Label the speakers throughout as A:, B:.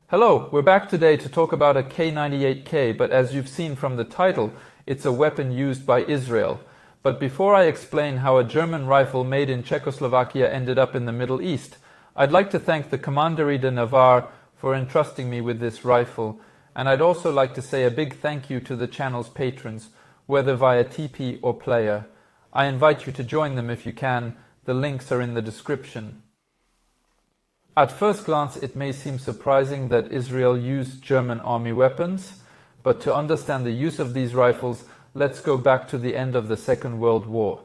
A: Hello, we're back today to talk about a K98K, but as you've seen from the title, it's a weapon used by Israel. But before I explain how a German rifle made in Czechoslovakia ended up in the Middle East, I'd like to thank the Commanderie de Navarre for entrusting me with this rifle, and I'd also like to say a big thank you to the channel's patrons, whether via TP or Player. I invite you to join them if you can. The links are in the description. At first glance, it may seem surprising that Israel used German army weapons, but to understand the use of these rifles, let's go back to the end of the Second World War.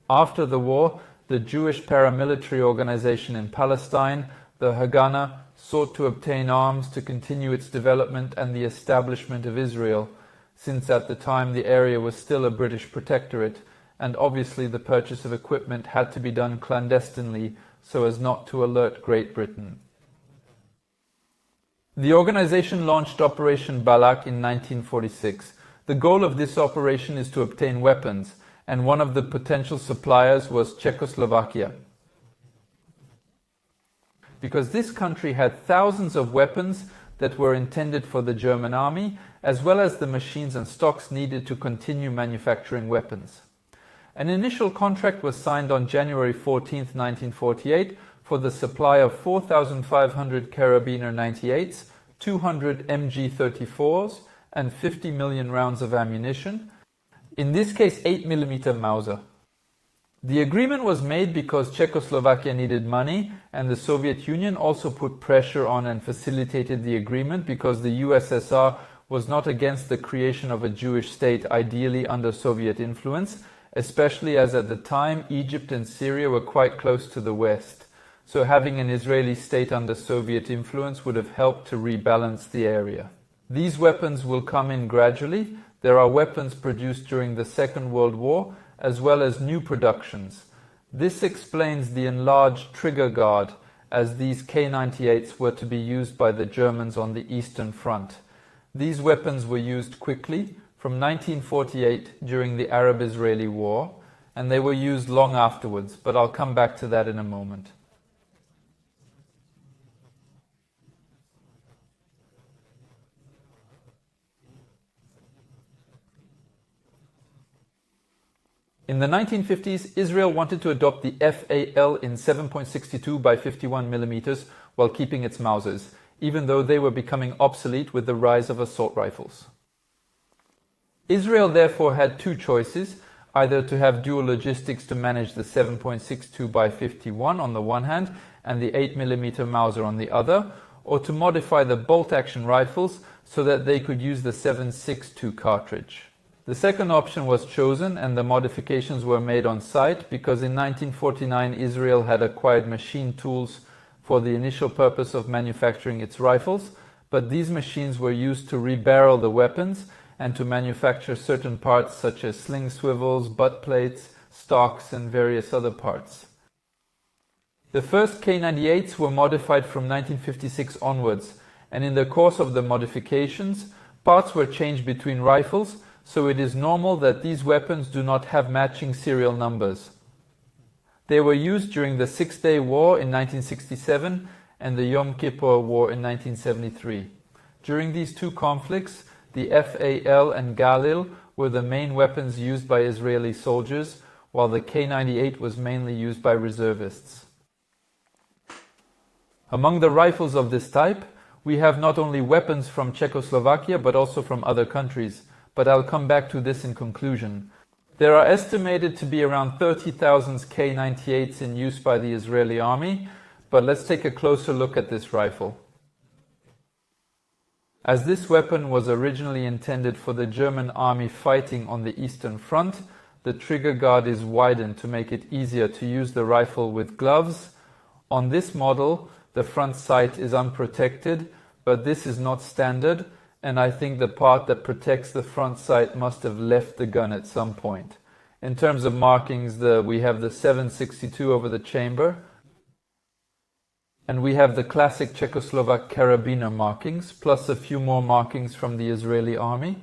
A: After the war, the Jewish paramilitary organization in Palestine, the Haganah, sought to obtain arms to continue its development and the establishment of Israel, since at the time the area was still a British protectorate, and obviously the purchase of equipment had to be done clandestinely so as not to alert Great Britain. The organization launched Operation Balak in 1946. The goal of this operation is to obtain weapons, and one of the potential suppliers was Czechoslovakia. Because this country had thousands of weapons that were intended for the German army, as well as the machines and stocks needed to continue manufacturing weapons. An initial contract was signed on January 14, 1948 for the supply of 4,500 Karabiner 98s, 200 MG34s, and 50 million rounds of ammunition, in this case 8mm Mauser. The agreement was made because Czechoslovakia needed money, and the Soviet Union also put pressure on and facilitated the agreement because the USSR was not against the creation of a Jewish state, ideally under Soviet influence, especially as at the time Egypt and Syria were quite close to the West, so having an Israeli state under Soviet influence would have helped to rebalance the area. These weapons will come in gradually. There are weapons produced during the Second World War, as well as new productions. This explains the enlarged trigger guard, as these K98s were to be used by the Germans on the Eastern Front. These weapons were used quickly, from 1948 during the Arab-Israeli War, and they were used long afterwards, but I'll come back to that in a moment. In the 1950s, Israel wanted to adopt the FAL in 7.62 by 51 mm while keeping its Mausers, even though they were becoming obsolete with the rise of assault rifles. Israel therefore had two choices, either to have dual logistics to manage the 7.62 by 51 on the one hand and the 8mm Mauser on the other, or to modify the bolt-action rifles so that they could use the 7.62 cartridge. The second option was chosen and the modifications were made on site because in 1949 Israel had acquired machine tools for the initial purpose of manufacturing its rifles, but these machines were used to rebarrel the weapons and to manufacture certain parts such as sling swivels, butt plates, stocks, and various other parts. The first K98s were modified from 1956 onwards, and in the course of the modifications, parts were changed between rifles, so it is normal that these weapons do not have matching serial numbers. They were used during the Six-Day War in 1967 and the Yom Kippur War in 1973. During these two conflicts, the FAL and Galil were the main weapons used by Israeli soldiers, while the K98 was mainly used by reservists. Among the rifles of this type, we have not only weapons from Czechoslovakia but also from other countries, but I'll come back to this in conclusion. There are estimated to be around 30,000 K98s in use by the Israeli army, but let's take a closer look at this rifle. As this weapon was originally intended for the German army fighting on the Eastern Front, the trigger guard is widened to make it easier to use the rifle with gloves. On this model, the front sight is unprotected, but this is not standard, and I think the part that protects the front sight must have left the gun at some point. In terms of markings, we have the 7.62 over the chamber, and we have the classic Czechoslovak Karabiner markings, plus a few more markings from the Israeli army.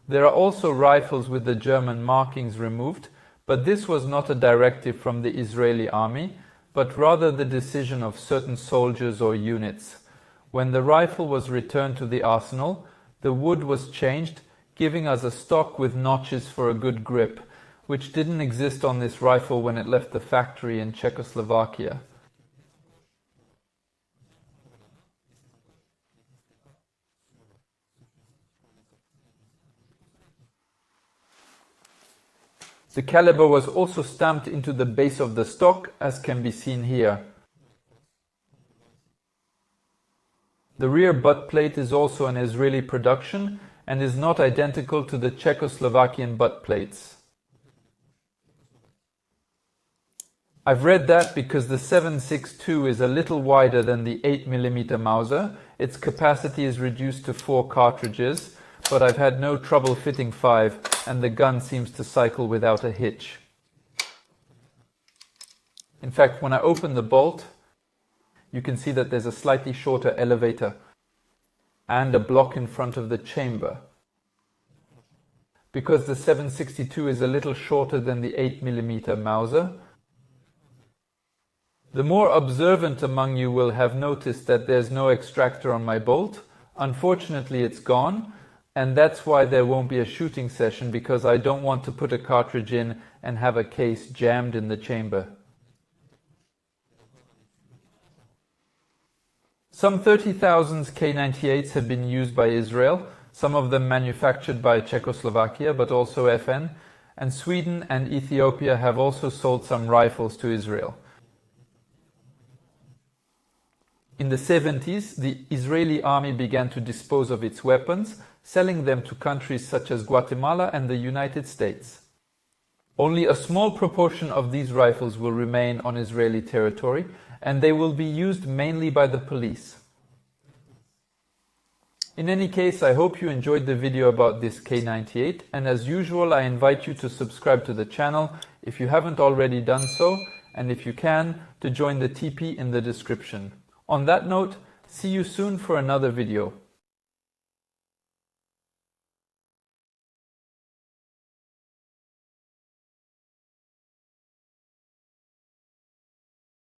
A: There are also rifles with the German markings removed, but this was not a directive from the Israeli army, but rather the decision of certain soldiers or units. When the rifle was returned to the arsenal, the wood was changed, giving us a stock with notches for a good grip, which didn't exist on this rifle when it left the factory in Czechoslovakia. The caliber was also stamped into the base of the stock, as can be seen here. The rear butt plate is also an Israeli production and is not identical to the Czechoslovakian butt plates. I've read that because the 7.62 is a little wider than the 8mm Mauser, its capacity is reduced to 4 cartridges, but I've had no trouble fitting 5, and the gun seems to cycle without a hitch. In fact, when I open the bolt, you can see that there's a slightly shorter elevator and a block in front of the chamber. Because the 7.62 is a little shorter than the 8mm Mauser, the more observant among you will have noticed that there's no extractor on my bolt. Unfortunately, it's gone, and that's why there won't be a shooting session, because I don't want to put a cartridge in and have a case jammed in the chamber. Some 30,000 K98s have been used by Israel, some of them manufactured by Czechoslovakia, but also FN, and Sweden and Ethiopia have also sold some rifles to Israel. In the 70s, the Israeli army began to dispose of its weapons, selling them to countries such as Guatemala and the United States. Only a small proportion of these rifles will remain on Israeli territory, and they will be used mainly by the police. In any case, I hope you enjoyed the video about this K98, and as usual, I invite you to subscribe to the channel if you haven't already done so, and if you can, to join the TP in the description. On that note, see you soon for another video.